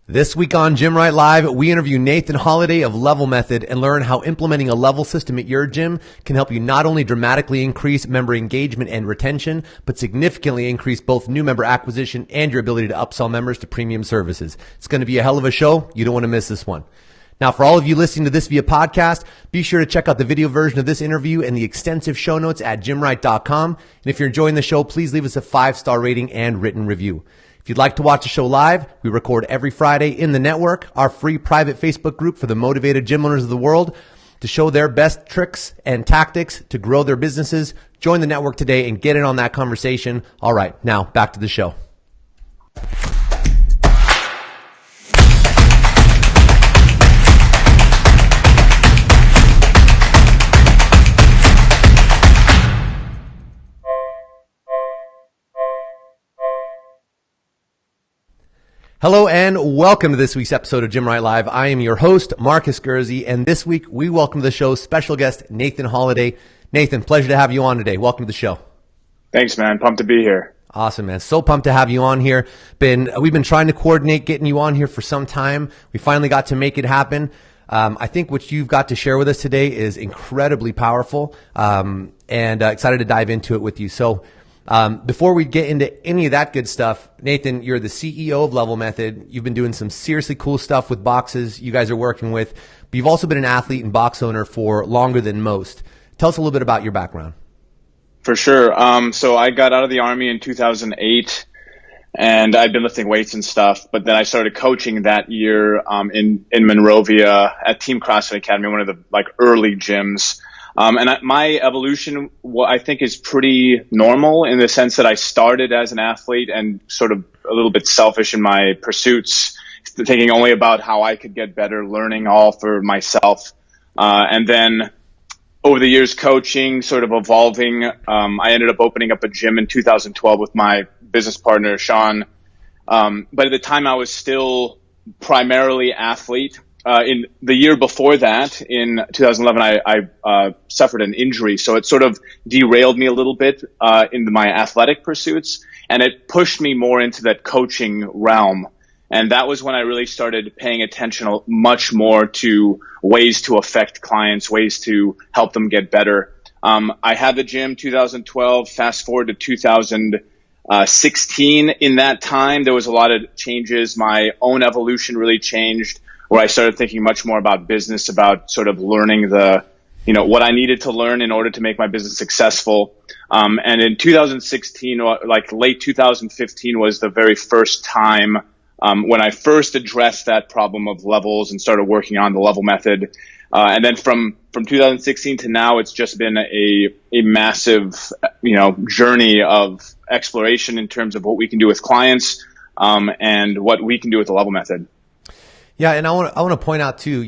This week on Gymwright Live, we interview Nathan Holliday of Level Method and learn how implementing a level system at your gym can help you not only dramatically increase member engagement and retention, but significantly increase both new member acquisition and your ability to upsell members to premium services. It's going to be a hell of a show. You don't want to miss this one. Now, for all of you listening to this via podcast, be sure to check out the video version of this interview and the extensive show notes at gymwright.com. And if you're enjoying the show, please leave us a 5-star rating and written review. If you'd like to watch the show live, we record every Friday in the network, our free private Facebook group for the motivated gym owners of the world to show their best tricks and tactics to grow their businesses. Join the network today and get in on that conversation. All right, now back to the show. Hello and welcome to this week's episode of Gymwright Live. I am your host, Marcus Gurzy, and this week we welcome to the show special guest Nathan Holliday. Nathan, pleasure to have you on today. Welcome to the show. Thanks, man. Pumped to be here. Awesome, man. So pumped to have you on here. We've been trying to coordinate getting you on here for some time. We finally got to make it happen. I think what you've got to share with us today is incredibly powerful, and excited to dive into it with you. So, before we get into any of that good stuff, Nathan, you're the CEO of Level Method. You've been doing some seriously cool stuff with boxes you guys are working with, but you've also been an athlete and box owner for longer than most. Tell us a little bit about your background. For sure. So I got out of the Army in 2008, and I'd been lifting weights and stuff, but then I started coaching that year in Monrovia at Team CrossFit Academy, one of the early gyms. My evolution, I think, is pretty normal in the sense that I started as an athlete and sort of a little bit selfish in my pursuits, thinking only about how I could get better, learning all for myself. And then over the years, coaching, sort of evolving, I ended up opening up a gym in 2012 with my business partner, Sean. But at the time, I was still primarily athlete. In the year before that, in 2011, I suffered an injury, so it sort of derailed me a little bit in my athletic pursuits, and it pushed me more into that coaching realm. And that was when I really started paying attention much more to ways to affect clients, ways to help them get better. I had the gym 2012, fast forward to 2016. In that time, there was a lot of changes. My own evolution really changed, where I started thinking much more about business, about sort of learning what I needed to learn in order to make my business successful. And in 2016, late 2015 was the very first time when I first addressed that problem of levels and started working on the level method. And then from 2016 to now, it's just been a massive, journey of exploration in terms of what we can do with clients, and what we can do with the level method. Yeah, and I want to point out too,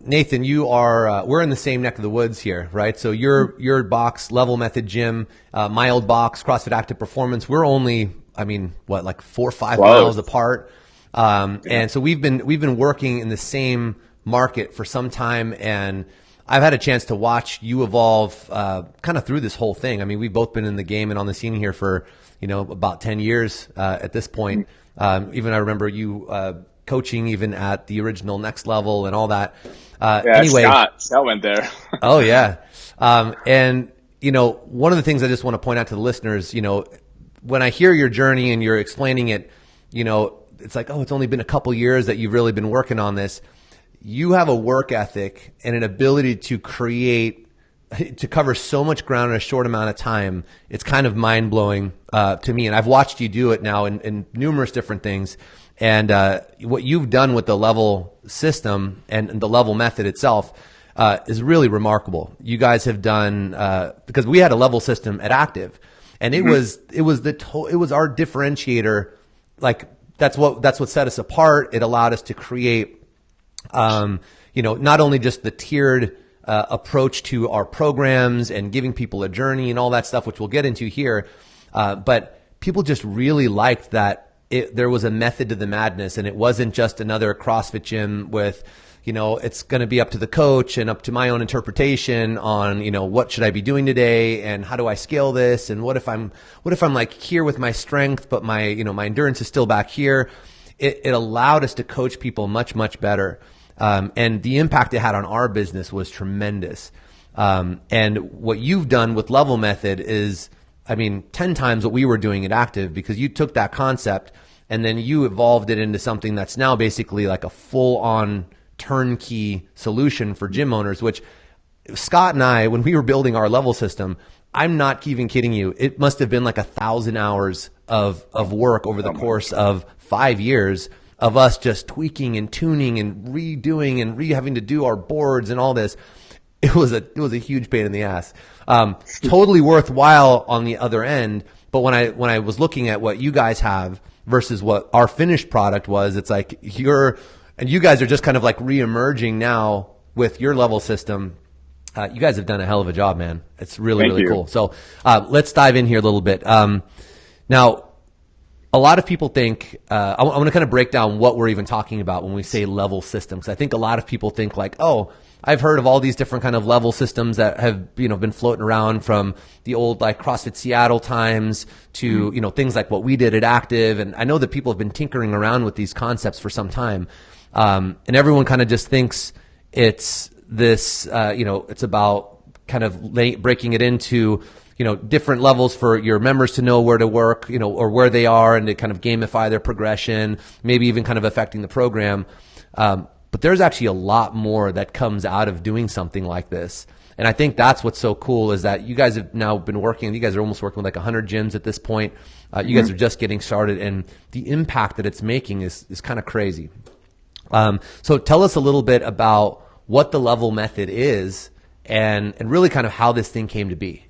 Nathan, you are we're in the same neck of the woods here, right? So your box, Level Method Gym, my old box, CrossFit Active Performance, we're only 4 or 5 miles apart. And so we've been working in the same market for some time, and I've had a chance to watch you evolve kind of through this whole thing. I mean, we've both been in the game and on the scene here for, about 10 years at this point. Even I remember you coaching even at the original Next Level and all that. Anyway, Scott went there. Oh yeah. And one of the things I just want to point out to the listeners, when I hear your journey and you're explaining it, it's like, oh, it's only been a couple years that you've really been working on this. You have a work ethic and an ability to cover so much ground in a short amount of time. It's kind of mind blowing to me. And I've watched you do it now in numerous different things. And what you've done with the level system and the level method itself is really remarkable. You guys have done because we had a level system at Active, and it was our differentiator. Like that's what set us apart. It allowed us to create, not only just the tiered approach to our programs and giving people a journey and all that stuff, which we'll get into here, but people just really liked that. There was a method to the madness, and it wasn't just another CrossFit gym with, it's going to be up to the coach and up to my own interpretation on, what should I be doing today and how do I scale this? And what if I'm like here with my strength, but my, my endurance is still back here. it allowed us to coach people much, much better. And the impact it had on our business was tremendous. And what you've done with Level Method is, 10 times what we were doing at Active, because you took that concept and then you evolved it into something that's now basically like a full-on turnkey solution for gym owners, which Scott and I, when we were building our level system, I'm not even kidding you, it must have been like 1,000 hours of work over the course of 5 years of us just tweaking and tuning and redoing and having to do our boards and all this. It was a huge pain in the ass. Totally worthwhile on the other end. But when I was looking at what you guys have versus what our finished product was, it's like you guys are just kind of like reemerging now with your level system. You guys have done a hell of a job, man. It's really cool. So let's dive in here a little bit. Now, a lot of people think, I want to kind of break down what we're even talking about when we say level systems. I think a lot of people think like, oh, I've heard of all these different kind of level systems that have, been floating around from the old like CrossFit Seattle times to, things like what we did at Active. And I know that people have been tinkering around with these concepts for some time. And everyone kind of just thinks it's this, it's about kind of breaking it into, different levels for your members to know where to work, or where they are, and to kind of gamify their progression, maybe even kind of affecting the program. But there's actually a lot more that comes out of doing something like this. And I think that's what's so cool is that you guys have now been working, you guys are almost working with like 100 gyms at this point. You guys are just getting started, and the impact that it's making is kind of crazy. So tell us a little bit about what the Level Method is and really kind of how this thing came to be.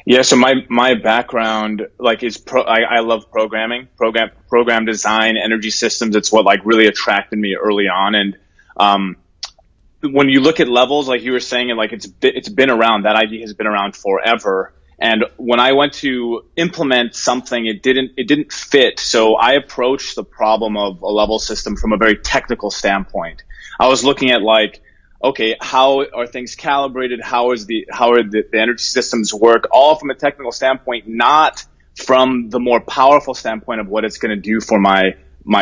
Yeah, so my background is I love program design, energy systems. It's what like really attracted me early on. And when you look at levels, like you were saying, and like it's been around. That idea has been around forever. And when I went to implement something, it didn't fit. So I approached the problem of a level system from a very technical standpoint. I was looking at like, okay, how are things calibrated? How are the energy systems work? All from a technical standpoint, not from the more powerful standpoint of what it's going to do for my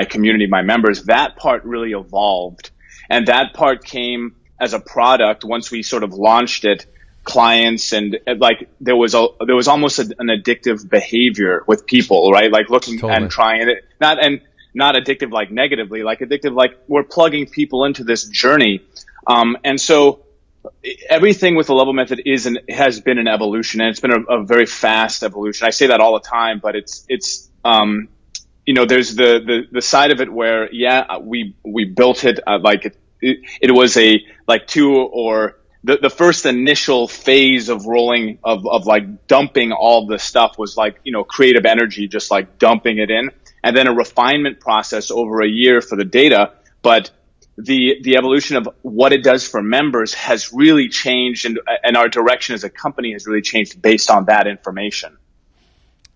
community, my members. That part really evolved, and that part came as a product once we sort of launched it. Clients and like there was almost an addictive behavior with people, right? Like looking and trying it, not addictive like negatively, like addictive like we're plugging people into this journey. And so everything with the Level Method has been an evolution, and it's been a very fast evolution. I say that all the time, but it's there's the side of it where, we built it, it was a like the first initial phase of rolling of like dumping all the stuff was like, creative energy, just like dumping it in, and then a refinement process over a year for the data. But the evolution of what it does for members has really changed, and our direction as a company has really changed based on that information.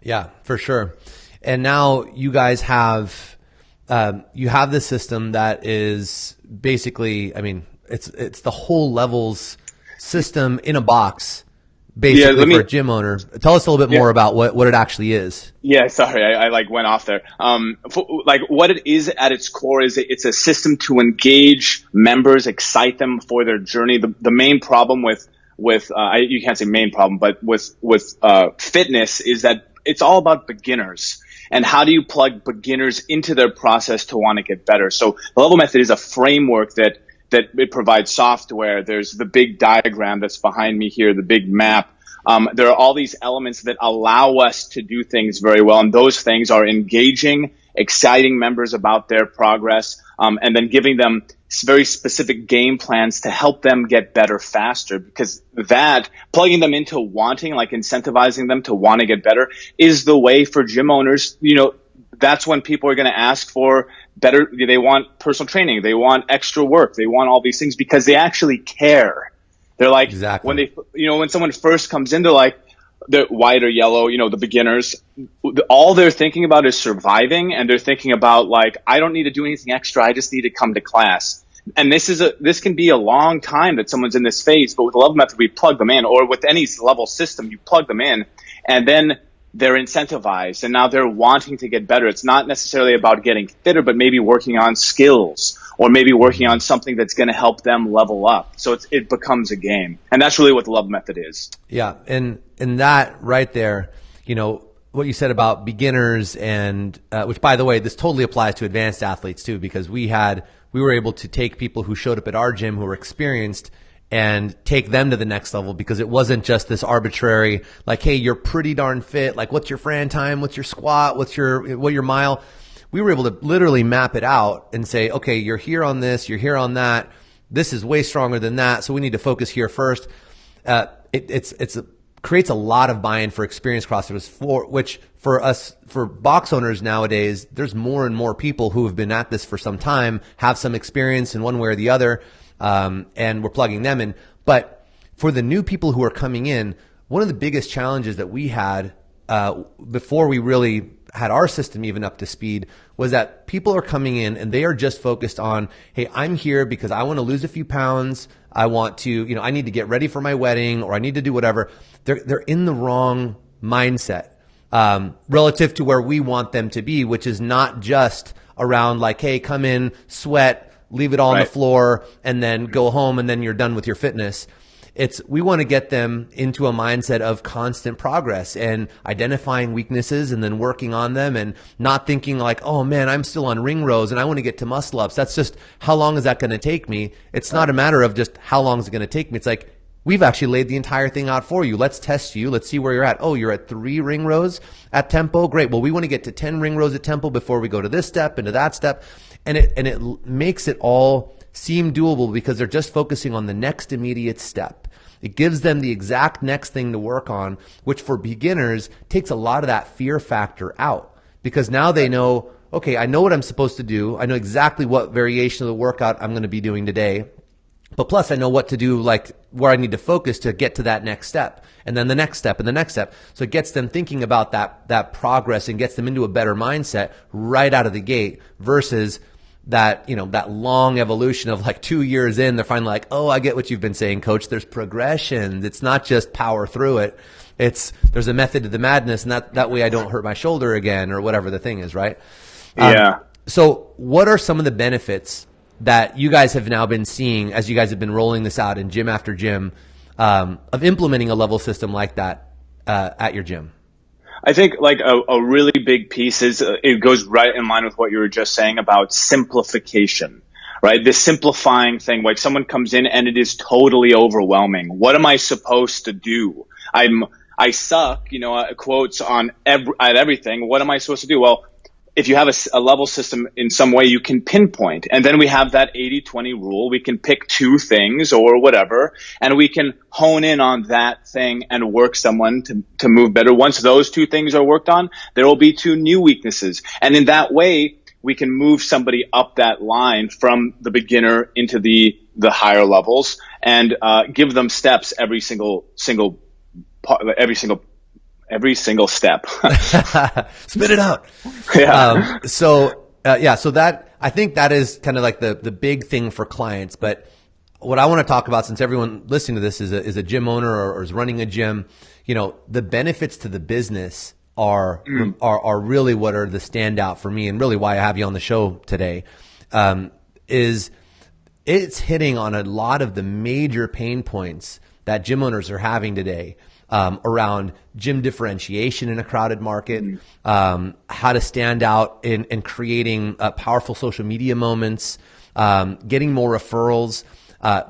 Yeah, for sure. And now you guys have this system that is basically, it's the whole levels system in a box, basically, for a gym owner. Tell us a little bit more about what it actually is. Yeah, sorry, I like went off there. What it is at its core is it's a system to engage members, excite them for their journey. The main problem with you can't say main problem, but with fitness is that it's all about beginners. And how do you plug beginners into their process to want to get better? So the Level Method is a framework that it provides software. There's the big diagram that's behind me here, the big map. There are all these elements that allow us to do things very well. And those things are engaging, exciting members about their progress, and then giving them very specific game plans to help them get better faster, because that plugging them into wanting, like incentivizing them to want to get better, is the way for gym owners. That's when people are going to ask for better. They want personal training. They want extra work. They want all these things because they actually care. They're like, exactly. When someone first comes in, they're like, the white or yellow, the beginners, all they're thinking about is surviving. And they're thinking about like, I don't need to do anything extra. I just need to come to class. And this can be a long time that someone's in this phase, but with the Level Method, we plug them in, or with any level system, you plug them in, and then they're incentivized and now they're wanting to get better. It's not necessarily about getting fitter, but maybe working on skills or maybe working on something that's going to help them level up. So it becomes a game. And that's really what the Love Method is. Yeah. And that right there, what you said about beginners and, which by the way, this totally applies to advanced athletes too, because we were able to take people who showed up at our gym who were experienced and take them to the next level, because it wasn't just this arbitrary, like, hey, you're pretty darn fit. Like, what's your Fran time? What's your squat? What's your mile? We were able to literally map it out and say, okay, you're here on this, you're here on that. This is way stronger than that. So we need to focus here first. It creates a lot of buy-in for experienced CrossFitters, which for us, for box owners nowadays, there's more and more people who have been at this for some time, have some experience in one way or the other. And we're plugging them in. But for the new people who are coming in, one of the biggest challenges that we had before we really had our system even up to speed was that people are coming in and they are just focused on, hey, I'm here because I want to lose a few pounds. I want to, I need to get ready for my wedding, or I need to do whatever. They're in the wrong mindset relative to where we want them to be, which is not just around like, hey, come in, sweat, leave it all on the floor, and then go home, and then you're done with your fitness. We want to get them into a mindset of constant progress and identifying weaknesses and then working on them, and not thinking like, oh man, I'm still on ring rows and I want to get to muscle ups. That's just, how long is that going to take me? It's not a matter of just how long is it going to take me. It's like, we've actually laid the entire thing out for you. Let's test you. Let's see where you're at. Oh, you're at 3 ring rows at tempo. Great. Well, we want to get to 10 ring rows at tempo before we go to this step, into that step. And it makes it all seem doable because they're just focusing on the next immediate step. It gives them the exact next thing to work on, which for beginners takes a lot of that fear factor out, because now they know, okay, I know what I'm supposed to do. I know exactly what variation of the workout I'm going to be doing today. But plus I know what to do, like where I need to focus to get to that next step, and then the next step and the next step. So it gets them thinking about that progress and gets them into a better mindset right out of the gate, versus that, that long evolution of like 2 years in, they're finally like, oh, I get what you've been saying, coach. There's progression. It's not just power through it. There's a method to the madness, and that way I don't hurt my shoulder again, or whatever the thing is, right? Yeah. So what are some of the benefits that you guys have now been seeing as you guys have been rolling this out in gym after gym, of implementing a level system like that at your gym? I think like a really big piece is it goes right in line with what you were just saying about simplification, right? The simplifying thing, like someone comes in and it is totally overwhelming. What am I supposed to do? I suck, quotes at everything. What am I supposed to do? Well, if you have a level system in some way, you can pinpoint. And then we have that 80-20 rule. We can pick 2 things or whatever, and we can hone in on that thing and work someone to move better. Once those 2 things are worked on, there will be 2 new weaknesses. And in that way, we can move somebody up that line from the beginner into the higher levels, and give them steps every single step. Spit it out. Yeah. So that, I think that is kind of like the big thing for clients. But what I want to talk about, since everyone listening to this is a gym owner or is running a gym, the benefits to the business are really what are the standout for me, and really why I have you on the show today, is it's hitting on a lot of the major pain points that gym owners are having today. Around gym differentiation in a crowded market, how to stand out in creating powerful social media moments, getting more referrals,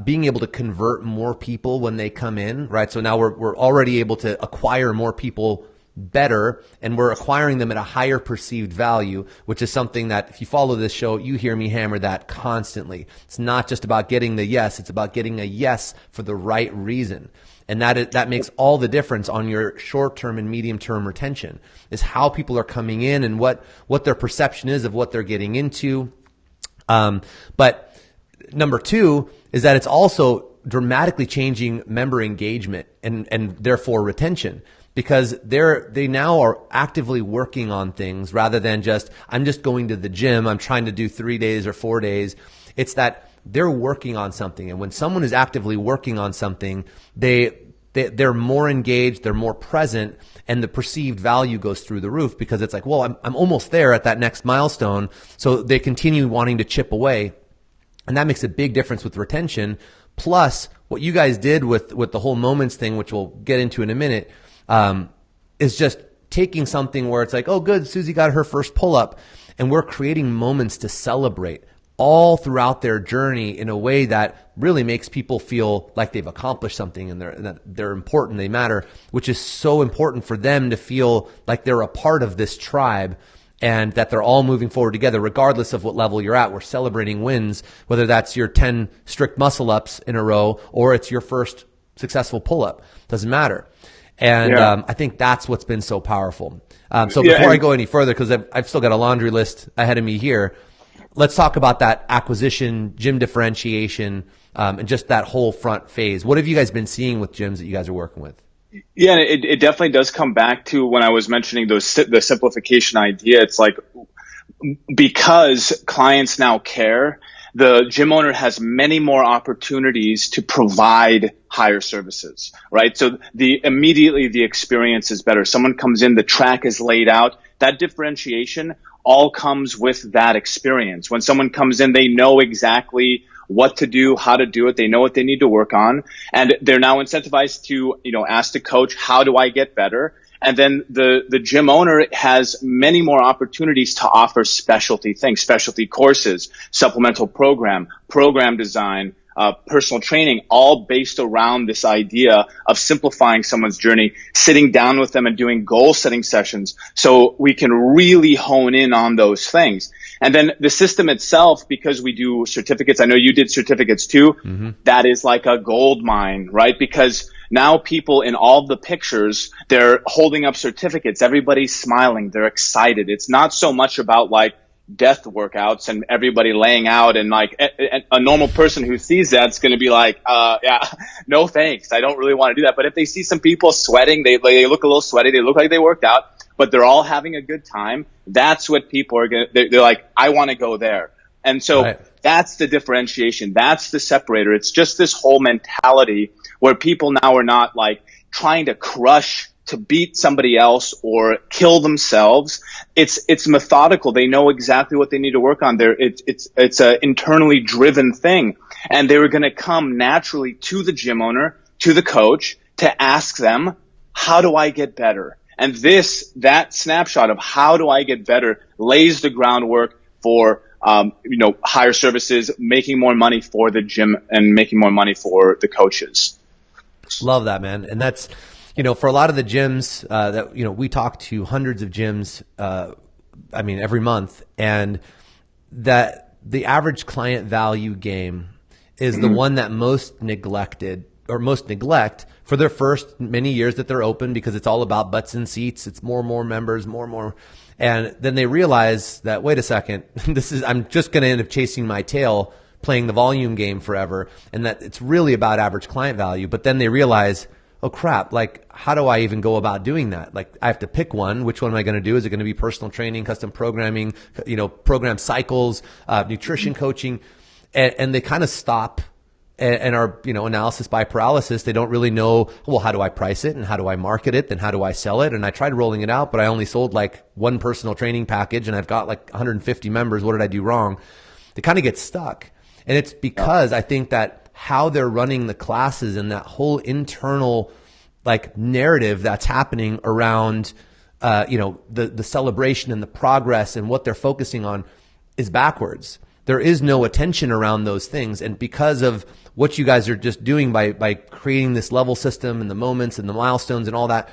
being able to convert more people when they come in, right? So now we're already able to acquire more people better, and we're acquiring them at a higher perceived value, which is something that if you follow this show, you hear me hammer that constantly. It's not just about getting the yes, it's about getting a yes for the right reason. And that makes all the difference on your short-term and medium-term retention, is how people are coming in and what their perception is of what they're getting into. But number 2 is that it's also dramatically changing member engagement and therefore retention, because they now are actively working on things rather than just, I'm just going to the gym, I'm trying to do 3 days or 4 days. It's that they're working on something. And when someone is actively working on something, they they're more engaged, they're more present, and the perceived value goes through the roof because it's like, well, I'm almost there at that next milestone. So they continue wanting to chip away. And that makes a big difference with retention. Plus, what you guys did with the whole moments thing, which we'll get into in a minute, is just taking something where it's like, oh, good, Susie got her first pull-up. And we're creating moments to celebrate all throughout their journey in a way that really makes people feel like they've accomplished something and they're important, they matter, which is so important for them to feel like they're a part of this tribe and that they're all moving forward together, regardless of what level you're at. We're celebrating wins, whether that's your 10 strict muscle ups in a row or it's your first successful pull-up. Doesn't matter. And I think that's what's been so powerful. So before I go any further, because I've still got a laundry list ahead of me here, let's talk about that acquisition, gym differentiation, and just that whole front phase. What have you guys been seeing with gyms that you guys are working with? Yeah, it definitely does come back to when I was mentioning the simplification idea. It's like, because clients now care, the gym owner has many more opportunities to provide higher services, right? So immediately the experience is better. Someone comes in, the track is laid out. That differentiation all comes with that experience. When someone comes in, they know exactly what to do, how to do it. They know what they need to work on. And they're now incentivized to, ask the coach, how do I get better? And then the gym owner has many more opportunities to offer specialty things, specialty courses, supplemental program design, personal training, all based around this idea of simplifying someone's journey, sitting down with them and doing goal setting sessions so we can really hone in on those things. And then the system itself, because we do certificates, I know you did certificates too, that is like a gold mine, right? Because now people in all the pictures, they're holding up certificates. Everybody's smiling. They're excited. It's not so much about like death workouts and everybody laying out, and like a normal person who sees that's going to be like, no thanks. I don't really want to do that. But if they see some people sweating, they look a little sweaty. They look like they worked out, but they're all having a good time. That's what people are going to, they're like, I want to go there. And so that's the differentiation. That's the separator. It's just this whole mentality where people now are not like trying to crush to beat somebody else or kill themselves. It's methodical. They know exactly what they need to work on. It's a internally driven thing. And they were going to come naturally to the gym owner, to the coach, to ask them, how do I get better? And that snapshot of how do I get better lays the groundwork for higher services, making more money for the gym and making more money for the coaches. Love that, man. And that's, for a lot of the gyms that, we talk to hundreds of gyms, every month, and that the average client value game is the one that most neglect for their first many years that they're open, because it's all about butts and seats. It's more and more members, more and more. And then they realize that, wait a second, I'm just going to end up chasing my tail playing the volume game forever, and that it's really about average client value. But then they realize, oh crap, like how do I even go about doing that? Like I have to pick one. Which one am I going to do? Is it going to be personal training, custom programming, program cycles, nutrition coaching? And they kind of stop and are, analysis by paralysis. They don't really know, well, how do I price it and how do I market it? Then how do I sell it? And I tried rolling it out, but I only sold like one personal training package and I've got like 150 members. What did I do wrong? They kind of get stuck. And it's because I think that how they're running the classes and that whole internal like narrative that's happening around, the celebration and the progress and what they're focusing on is backwards. There is no attention around those things. And because of what you guys are just doing by creating this level system and the moments and the milestones and all that,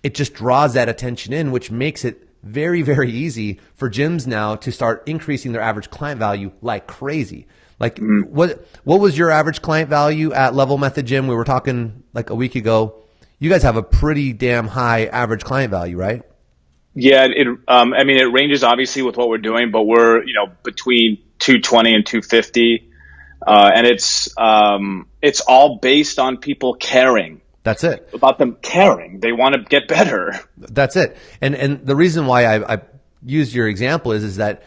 it just draws that attention in, which makes it very, very easy for gyms now to start increasing their average client value like crazy. Like what was your average client value at Level Method Gym? We were talking like a week ago. You guys have a pretty damn high average client value, right? Yeah, it ranges obviously with what we're doing, but we're, between 220 and 250. And it's all based on people caring. That's it. About them caring. They want to get better. That's it. And the reason why I used your example is that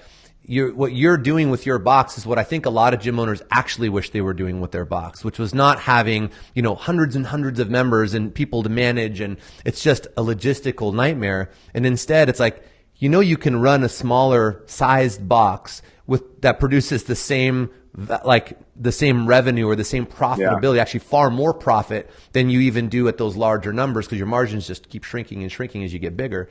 what you're doing with your box is what I think a lot of gym owners actually wish they were doing with their box, which was not having, hundreds and hundreds of members and people to manage. And it's just a logistical nightmare. And instead it's like, you can run a smaller sized box that produces the same revenue or the same profitability, actually far more profit than you even do at those larger numbers, because your margins just keep shrinking and shrinking as you get bigger,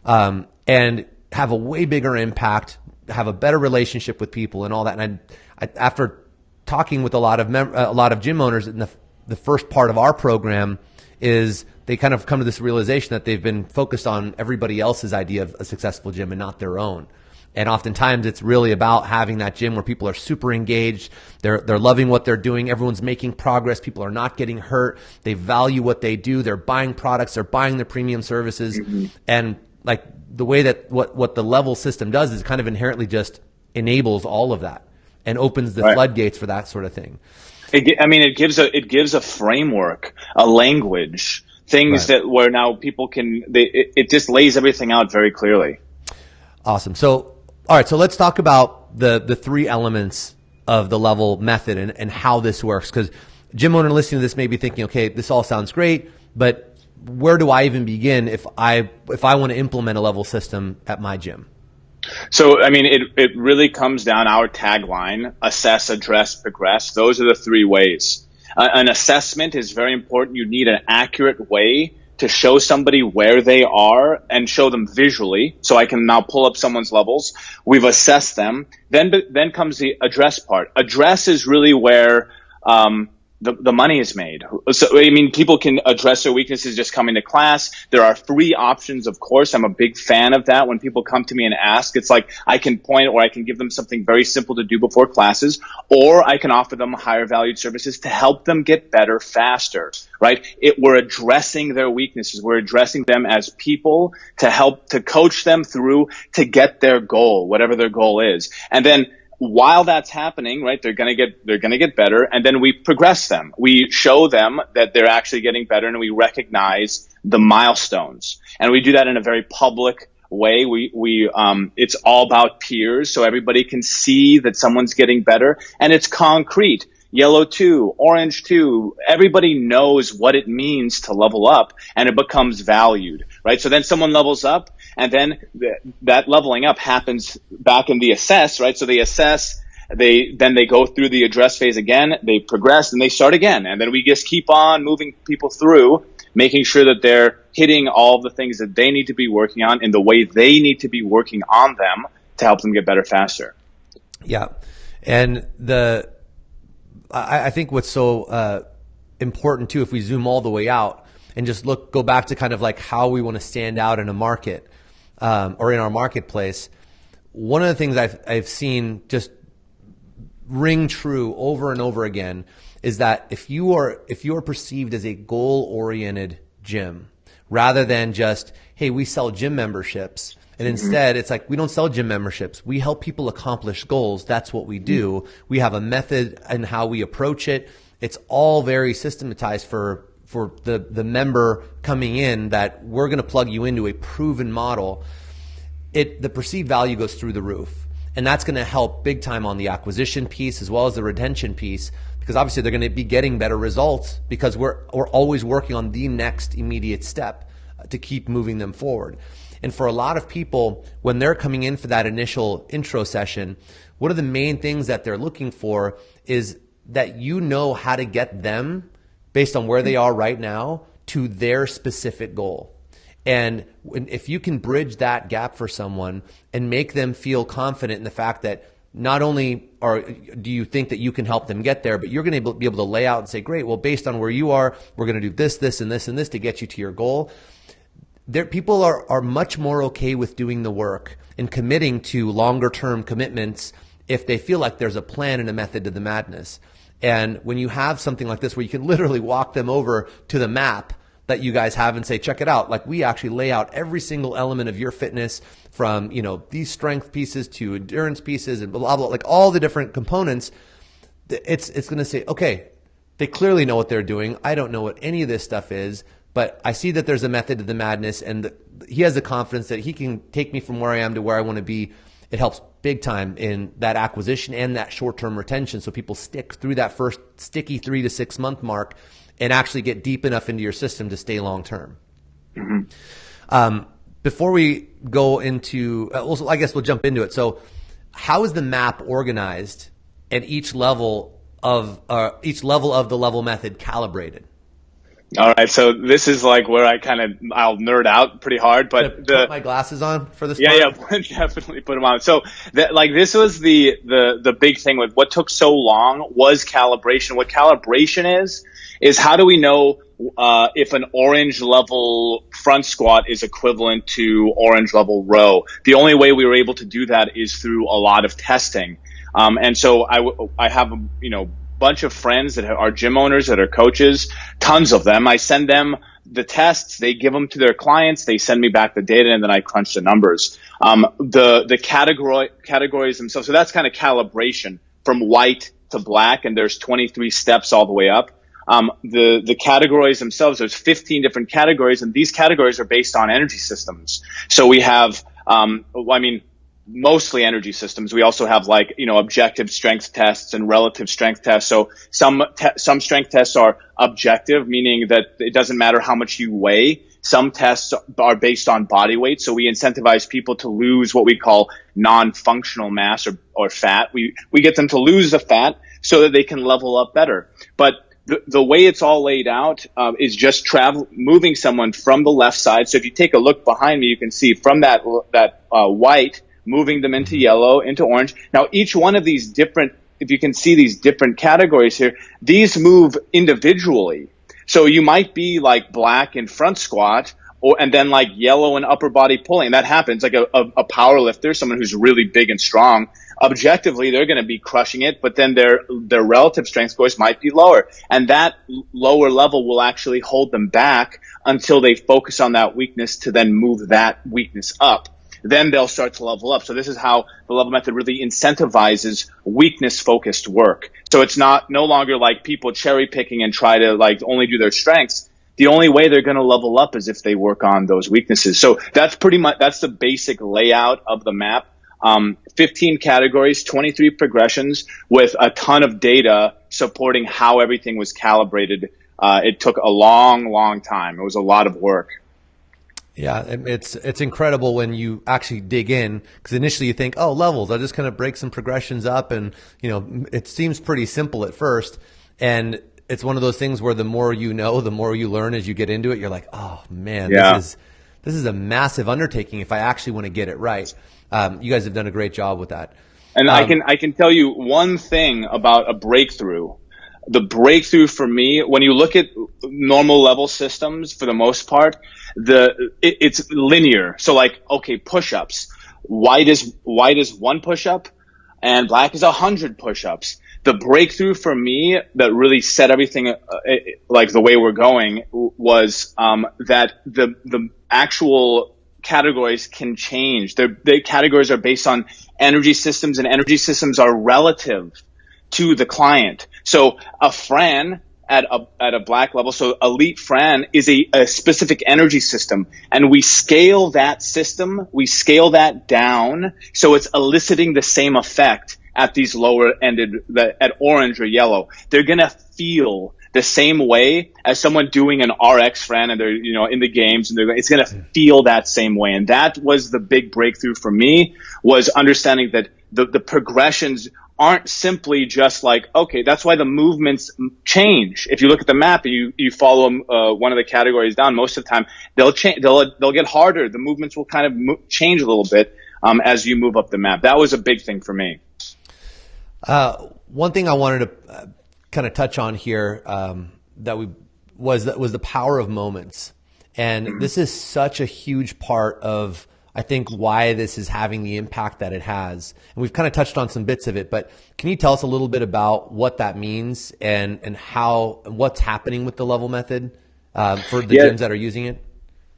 and have a way bigger impact, have a better relationship with people and all that. And after talking with a lot of gym owners, in the first part of our program is they kind of come to this realization that they've been focused on everybody else's idea of a successful gym and not their own. And oftentimes it's really about having that gym where people are super engaged. They're loving what they're doing. Everyone's making progress. People are not getting hurt. They value what they do. They're buying products. They're buying their premium services. Mm-hmm. And like the way that what the level system does is kind of inherently just enables all of that and opens the floodgates for that sort of thing. It gives a framework, a language, things that where now people it just lays everything out very clearly. Awesome. So, all right. So let's talk about the three elements of the level method and how this works. Because gym owner listening to this may be thinking, okay, this all sounds great, but where do I even begin if I want to implement a level system at my gym? So, it really comes down our tagline: assess, address, progress. Those are the three ways. An assessment is very important. You need an accurate way to show somebody where they are and show them visually. So I can now pull up someone's levels. We've assessed them. Then comes the address part. Address is really where, the money is made. So, people can address their weaknesses just coming to class. There are free options, of course. I'm a big fan of that. When people come to me and ask, it's like I can point or I can give them something very simple to do before classes, or I can offer them higher valued services to help them get better faster, right? We're addressing their weaknesses. We're addressing them as people to help to coach them through to get their goal, whatever their goal is. And then while that's happening, right, they're going to get better. And then we progress them. We show them that they're actually getting better, and we recognize the milestones. And we do that in a very public way. It's all about peers. So everybody can see that someone's getting better, and it's concrete. Yellow 2, orange 2, everybody knows what it means to level up, and it becomes valued, right? So then someone levels up, and then that leveling up happens back in the assess, right? So they assess, they go through the address phase again, they progress, and they start again. And then we just keep on moving people through, making sure that they're hitting all the things that they need to be working on in the way they need to be working on them to help them get better faster. Yeah. And I think what's so important too, if we zoom all the way out and just go back to kind of like how we want to stand out in a market or in our marketplace. One of the things I've seen just ring true over and over again is that if you are perceived as a goal-oriented gym rather than just, hey, we sell gym memberships. And instead, it's like, we don't sell gym memberships. We help people accomplish goals. That's what we do. We have a method in how we approach it. It's all very systematized for the member coming in, that we're going to plug you into a proven model. The perceived value goes through the roof. And that's going to help big time on the acquisition piece as well as the retention piece, because obviously they're going to be getting better results because we're always working on the next immediate step to keep moving them forward. And for a lot of people, when they're coming in for that initial intro session, one of the main things that they're looking for is that you know how to get them, based on where they are right now, to their specific goal. And if you can bridge that gap for someone and make them feel confident in the fact that not only do you think that you can help them get there, but you're going to be able to lay out and say, great, well, based on where you are, we're going to do this, this, and this, and this to get you to your goal. People are much more okay with doing the work and committing to longer term commitments if they feel like there's a plan and a method to the madness. And when you have something like this where you can literally walk them over to the map that you guys have and say, check it out. Like, we actually lay out every single element of your fitness, from, these strength pieces to endurance pieces and blah, blah, like all the different components. It's going to say, okay, they clearly know what they're doing. I don't know what any of this stuff is, but I see that there's a method to the madness, and he has the confidence that he can take me from where I am to where I want to be. It helps big time in that acquisition and that short-term retention. So people stick through that first sticky 3 to 6 month mark and actually get deep enough into your system to stay long-term. Before we go into, I guess we'll jump into it. So how is the map organized and each level of the level method calibrated? All right, so this is like where I'll nerd out pretty hard, but put my glasses on for this. Yeah, definitely put them on. So this was the big thing with what took so long was calibration. What calibration is how do we know if an orange level front squat is equivalent to orange level row? The only way we were able to do that is through a lot of testing. And so I have bunch of friends that are gym owners, that are coaches, tons of them. I send them the tests, they give them to their clients, they send me back the data, and then I crunch the numbers. The categories themselves, so that's kind of calibration from white to black, and there's 23 steps all the way up. The categories themselves, there's 15 different categories, and these categories are based on energy systems. So we have, mostly energy systems. We also have objective strength tests and relative strength tests. So some strength tests are objective, meaning that it doesn't matter how much you weigh. Some tests are based on body weight. So we incentivize people to lose what we call non-functional mass or fat. We get them to lose the fat so that they can level up better. But the way it's all laid out is just moving someone from the left side. So if you take a look behind me, you can see from that white, moving them into yellow, into orange. Now, each one of these different, if you can see these different categories here, these move individually. So you might be like black in front squat, and then like yellow in upper body pulling. That happens. Like a power lifter, someone who's really big and strong, objectively, they're going to be crushing it, but then their relative strength scores might be lower. And that lower level will actually hold them back until they focus on that weakness to then move that weakness up. Then they'll start to level up. So this is how the level method really incentivizes weakness-focused work. So it's no longer like people cherry picking and try to only do their strengths. The only way they're going to level up is if they work on those weaknesses. So that's that's the basic layout of the map. 15 categories, 23 progressions with a ton of data supporting how everything was calibrated. It took a long, long time. It was a lot of work. Yeah, it's incredible when you actually dig in, because initially you think, oh, levels, I'll just kind of break some progressions up, and it seems pretty simple at first, and it's one of those things where the more you know, the more you learn as you get into it. You're like, oh man, this is a massive undertaking if I actually want to get it right. You guys have done a great job with that. And I can tell you one thing about a breakthrough. The breakthrough for me, when you look at normal level systems, for the most part, it's linear. So push-ups. White is 1 push-up, and black is 100 push-ups. The breakthrough for me that really set everything the way we're going was that the actual categories can change. The categories are based on energy systems, and energy systems are relative to the client. So a Fran at a black level, so elite Fran is a specific energy system, and we scale that system, we scale that down, so it's eliciting the same effect at these lower ended, at orange or yellow. They're gonna feel the same way as someone doing an RX Fran, and they're in the games, and it's gonna feel that same way. And that was the big breakthrough for me, was understanding that the progressions aren't simply just okay, that's why the movements change. If you look at the map and you follow one of the categories down, most of the time they'll change, they'll get harder. The movements will kind of change a little bit as you move up the map. That was a big thing for me. One thing I wanted to kind of touch on here was the power of moments. And this is such a huge part of, I think, why this is having the impact that it has. And we've kind of touched on some bits of it, but can you tell us a little bit about what that means and what's happening with the level method for the gyms that are using it?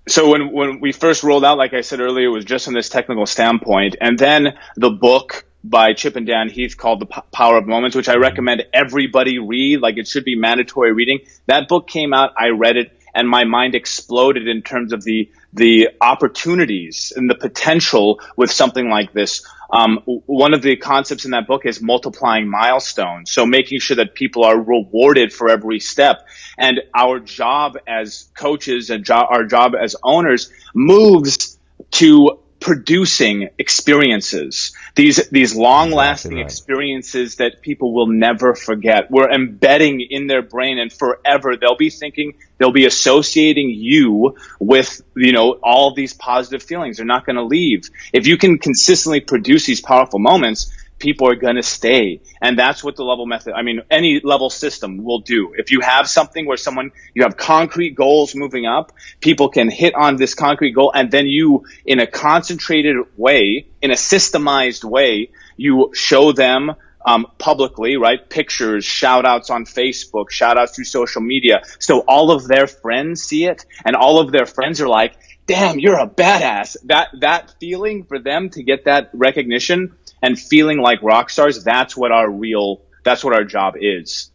So when we first rolled out, like I said earlier, it was just from this technical standpoint. And then the book by Chip and Dan Heath called The Power of Moments, which I recommend everybody read. It should be mandatory reading. That book came out, I read it, and my mind exploded in terms of the opportunities and the potential with something like this. One of the concepts in that book is multiplying milestones. So making sure that people are rewarded for every step. And our job as coaches and our job as owners moves to producing experiences, these long lasting experiences that people will never forget. We're embedding in their brain, and forever they'll be thinking, they'll be associating you with, all these positive feelings. They're not going to leave. If you can consistently produce these powerful moments, people are going to stay. And that's what the level method, any level system will do. If you have something where you have concrete goals moving up, people can hit on this concrete goal, and then you, in a concentrated way, in a systemized way, you show them publicly, right? Pictures, shout outs on Facebook, shout outs through social media. So all of their friends see it, and all of their friends are like, damn, you're a badass. That feeling for them to get that recognition and feeling like rock stars, that's what our job is.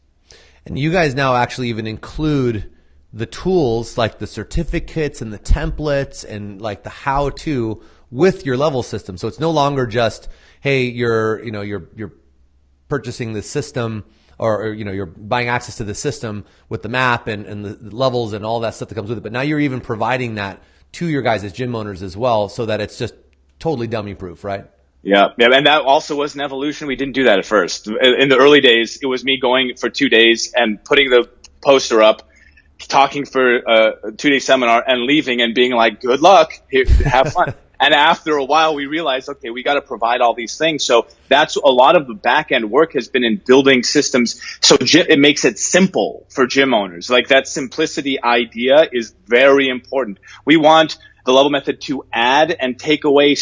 And you guys now actually even include the tools like the certificates and the templates and like the how-to with your level system. So it's no longer just, hey, you're purchasing the system or you're buying access to the system with the map and the levels and all that stuff that comes with it. But now you're even providing that to your guys as gym owners as well, so that it's just totally dummy proof, right? Yeah, and that also was an evolution. We didn't do that at first. In the early days, it was me going for 2 days and putting the poster up, talking for a 2-day seminar, and leaving and being like, good luck, here, have fun. And after a while, we realized, okay, we got to provide all these things. So that's a lot of the back end work has been in building systems. So it makes it simple for gym owners. Like that simplicity idea is very important. We want the level method to add and take away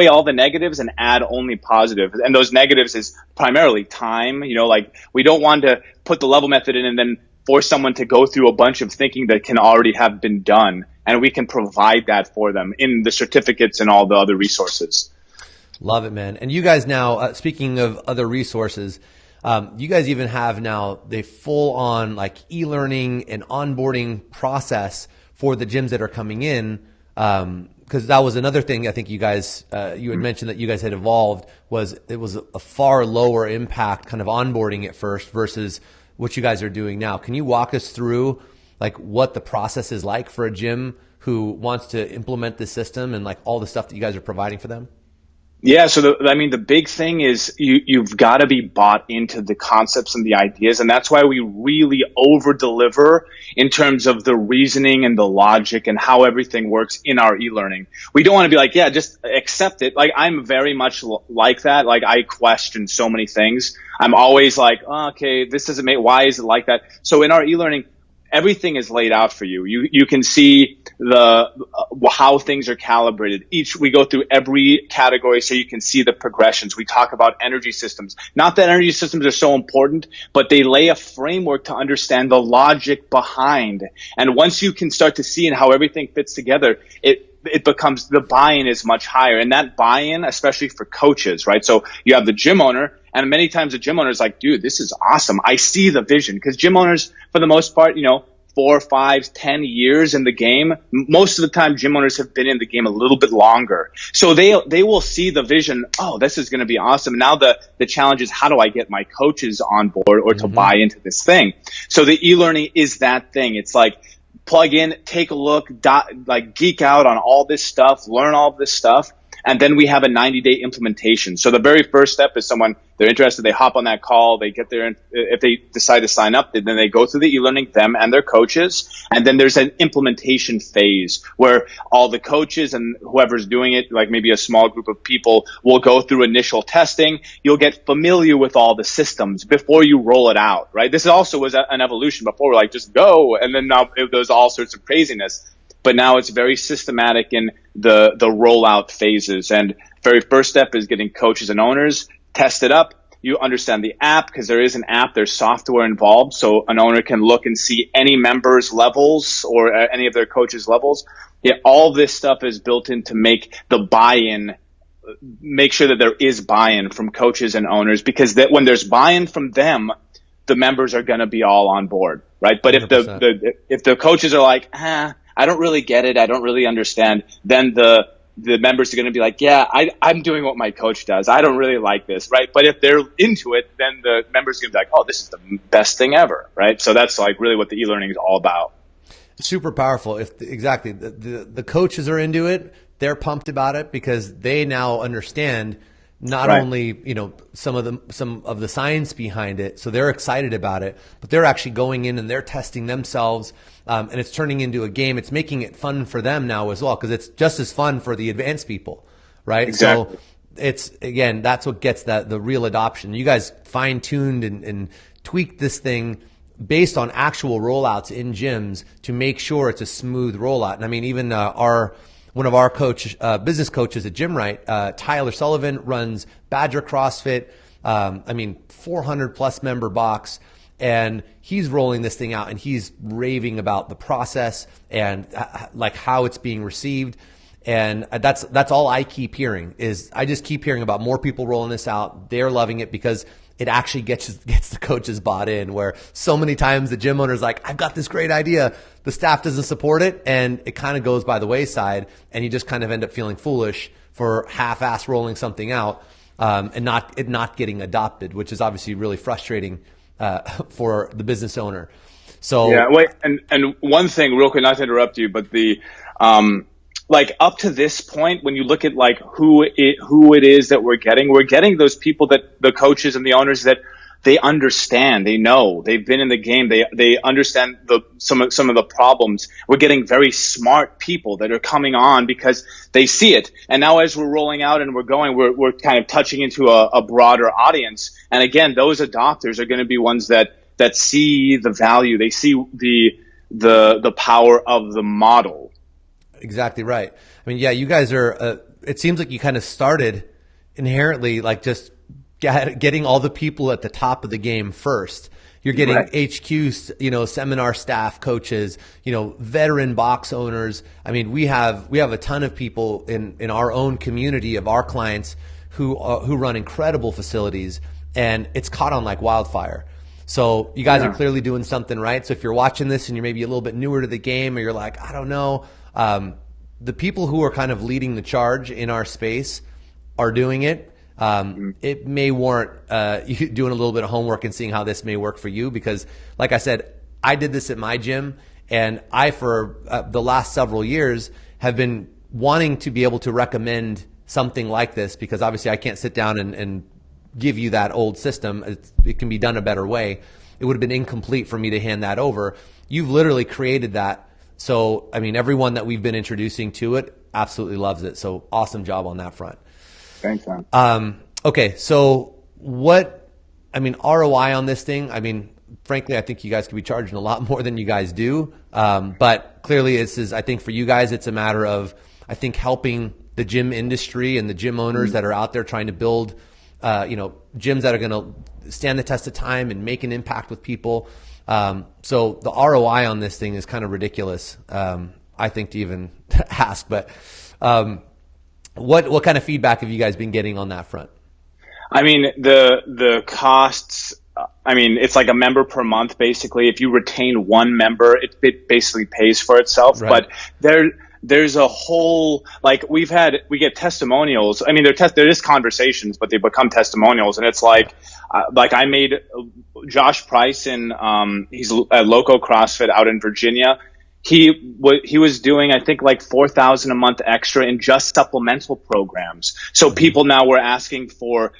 all the negatives and add only positive. And those negatives is primarily time. Like we don't want to put the level method in and then force someone to go through a bunch of thinking that can already have been done. And we can provide that for them in the certificates and all the other resources. Love it, man. And you guys now, speaking of other resources, you guys even have now the full on like e-learning and onboarding process for the gyms that are coming in. Because that was another thing I think you guys, you had mentioned that you guys had evolved, it was a far lower impact kind of onboarding at first versus what you guys are doing now. Can you walk us through like what the process is like for a gym who wants to implement this system and like all the stuff that you guys are providing for them? Yeah, so the big thing is you've got to be bought into the concepts and the ideas, and that's why we really over-deliver in terms of the reasoning and the logic and how everything works in our e-learning. We don't want to be like, yeah, just accept it. Like I'm very much like that. Like I question so many things. I'm always like, oh, okay, this doesn't make, why is it like that? So in our e-learning, everything is laid out for you. You can see how things are calibrated. We go through every category so you can see the progressions. We talk about energy systems. Not that energy systems are so important, but they lay a framework to understand the logic behind. And once you can start to see and how everything fits together, it becomes, the buy-in is much higher. And that buy-in, especially for coaches, right? So you have the gym owner, and many times the gym owner is like, dude, this is awesome. I see the vision. Because gym owners, for the most part, 4, 5, 10 years in the game. Most of the time, gym owners have been in the game a little bit longer. So they will see the vision, oh, this is going to be awesome. Now the challenge is, how do I get my coaches on board or to buy into this thing? So the e-learning is that thing. It's like, plug in, take a look, geek out on all this stuff, learn all this stuff. And then we have a 90-day implementation. So the very first step is they're interested, they hop on that call, they get there, if they decide to sign up, then they go through the e-learning, them and their coaches. And then there's an implementation phase where all the coaches and whoever's doing it, like maybe a small group of people, will go through initial testing. You'll get familiar with all the systems before you roll it out, right? This also was an evolution. Before we're like, just go. And then now there's all sorts of craziness. But now it's very systematic in the rollout phases. And very first step is getting coaches and owners, test it up. You understand the app, because there is an app, there's software involved. So an owner can look and see any members' levels or any of their coaches' levels. Yeah, all this stuff is built in to make the buy-in, make sure that there is buy-in from coaches and owners, because when there's buy-in from them, the members are going to be all on board, right? But 100%. if the coaches are like, I don't really get it, I don't really understand, then the the members are going to be like, yeah, I'm doing what my coach does. I don't really like this, right? But if they're into it, then the members are going to be like, oh, this is the best thing ever, right? So that's like really what the e-learning is all about. Super powerful. If exactly the coaches are into it, they're pumped about it because they now understand not Right. only, some of the science behind it, so they're excited about it, but they're actually going in and they're testing themselves, and it's turning into a game. It's making it fun for them now as well because it's just as fun for the advanced people, right? Exactly. So it's, again, that's what gets the real adoption. You guys fine tuned and tweaked this thing based on actual rollouts in gyms to make sure it's a smooth rollout. And I mean, even one of our business coaches at Gymwright, Tyler Sullivan, runs Badger CrossFit. 400 plus member box, and he's rolling this thing out, and he's raving about the process and like how it's being received. And that's all I keep hearing is I just keep hearing about more people rolling this out. They're loving it because it actually gets the coaches bought in, where so many times the gym owner's like, I've got this great idea. The staff doesn't support it, and it kind of goes by the wayside, and you just kind of end up feeling foolish for half-ass rolling something out, and not getting adopted, which is obviously really frustrating for the business owner. So yeah, wait, and one thing real quick, not to interrupt you, but like up to this point, when you look at like who it is that we're getting those people, that the coaches and the owners that they understand, they know, they've been in the game, they understand some of the problems. We're getting very smart people that are coming on because they see it. And now as we're rolling out and we're kind of touching into a broader audience. And again, those adopters are going to be ones that see the value, they see the power of the model. exactly right. I mean, yeah, you guys are, it seems like you kind of started inherently like just getting all the people at the top of the game first. You're getting Right. HQs, seminar staff, coaches, veteran box owners. I mean, we have a ton of people in our own community of our clients who run incredible facilities, and it's caught on like wildfire. So you guys are clearly doing something right. So if you're watching this and you're maybe a little bit newer to the game, or you're like, I don't know, the people who are kind of leading the charge in our space are doing it. It may warrant you doing a little bit of homework and seeing how this may work for you, because like I said, I did this at my gym, and I, for the last several years, have been wanting to be able to recommend something like this, because obviously I can't sit down and give you that old system. It can be done a better way. It would have been incomplete for me to hand that over. You've literally created that. So, I mean, everyone that we've been introducing to it absolutely loves it. So awesome job on that front. Thanks, man. Okay, so ROI on this thing, I mean, frankly, I think you guys could be charging a lot more than you guys do. But clearly I think for you guys, it's a matter of, I think, helping the gym industry and the gym owners that are out there trying to build, gyms that are going to stand the test of time and make an impact with people. So the ROI on this thing is kind of ridiculous, I think, to even ask. But what kind of feedback have you guys been getting on that front? I mean, the costs, it's like a member per month, basically. If you retain one member, it basically pays for itself. Right. But there's a whole, like, we get testimonials. I mean, they're just conversations, but they become testimonials. And it's like I made Josh Price he's at Loco CrossFit out in Virginia. He was doing, I think, like $4,000 a month extra in just supplemental programs. So people now were asking for,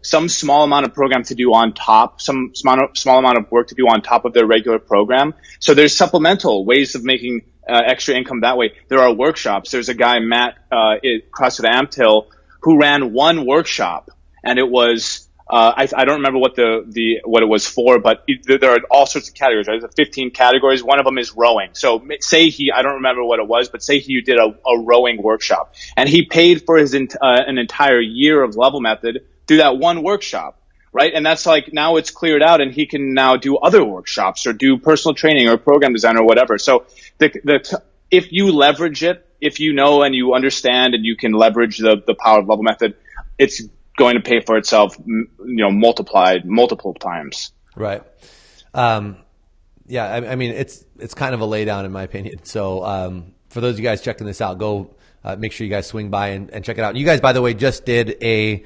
some small amount of program to do on top, some small amount of work to do on top of their regular program. So there's supplemental ways of making extra income that way. There are workshops. There's a guy, Matt, at CrossFit Amptill, who ran one workshop, and it was, I don't remember what what it was for, but there are all sorts of categories, right? There's 15 categories. One of them is rowing. So say I don't remember what it was, but say he did a rowing workshop, and he paid for his an entire year of Level Method through that one workshop, right? And that's like, now it's cleared out, and he can now do other workshops or do personal training or program design or whatever. So if you leverage it, if you know and you understand and you can leverage the power of Level Method, it's going to pay for itself, multiplied multiple times. Right. Yeah. I mean, it's kind of a lay down in my opinion. So, for those of you guys checking this out, go make sure you guys swing by and check it out. And you guys, by the way, just did a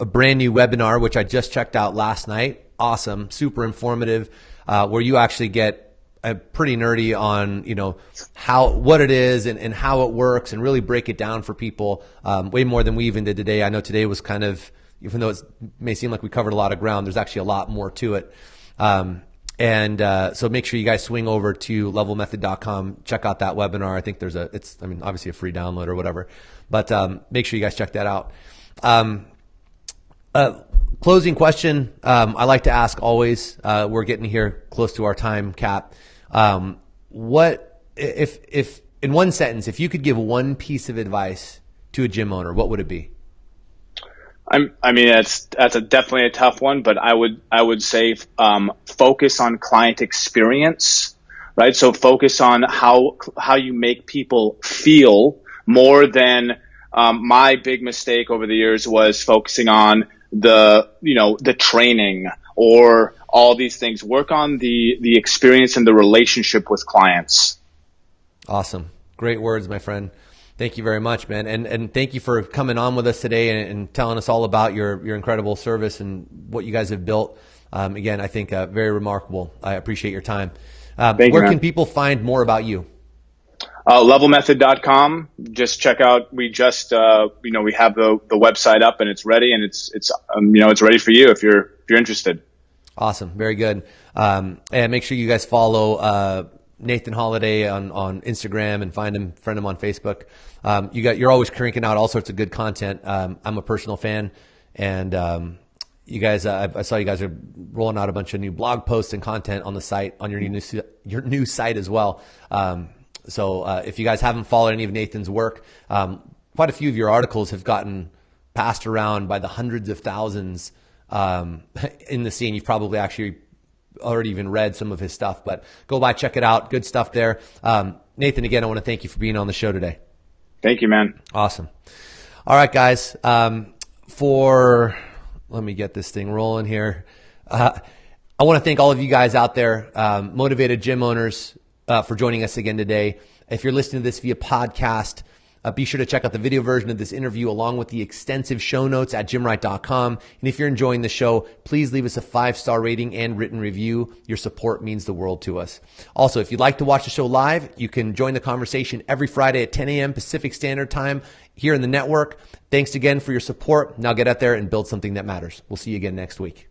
brand new webinar, which I just checked out last night. Awesome, super informative, where you actually get pretty nerdy on, what it is and how it works, and really break it down for people, way more than we even did today. I know today was kind of, even though it may seem like we covered a lot of ground, there's actually a lot more to it. So make sure you guys swing over to levelmethod.com, check out that webinar. I think it's obviously a free download or whatever, but make sure you guys check that out. Closing question, I like to ask always, we're getting here close to our time cap. What if in one sentence, if you could give one piece of advice to a gym owner, what would it be? That's definitely a tough one, but I would say focus on client experience, right? So focus on how you make people feel more than my big mistake over the years was focusing on the training or all these things. Work on the experience and the relationship with clients. Awesome. Great words, my friend. Thank you very much, man. And thank you for coming on with us today and telling us all about your incredible service and what you guys have built. Again, I think very remarkable. I appreciate your time. Where can people find more about you? Levelmethod.com. Just check out, we just, we have the website up and it's ready, and it's ready for you if you're interested. Awesome. Very good. And make sure you guys follow, Nathan Holliday on Instagram and friend him on Facebook. You're always cranking out all sorts of good content. I'm a personal fan, and you guys, I saw you guys are rolling out a bunch of new blog posts and content on the site, on your new site as well. So if you guys haven't followed any of Nathan's work, quite a few of your articles have gotten passed around by the hundreds of thousands in the scene. You've probably actually already even read some of his stuff, but go by, check it out. Good stuff there. Nathan, again, I want to thank you for being on the show today. Thank you, man. Awesome. All right, guys. Let me get this thing rolling here. I want to thank all of you guys out there, motivated gym owners, for joining us again today. If you're listening to this via podcast, be sure to check out the video version of this interview along with the extensive show notes at gymwright.com. And if you're enjoying the show, please leave us a 5-star rating and written review. Your support means the world to us. Also, if you'd like to watch the show live, you can join the conversation every Friday at 10 a.m. Pacific Standard Time here in the network. Thanks again for your support. Now get out there and build something that matters. We'll see you again next week.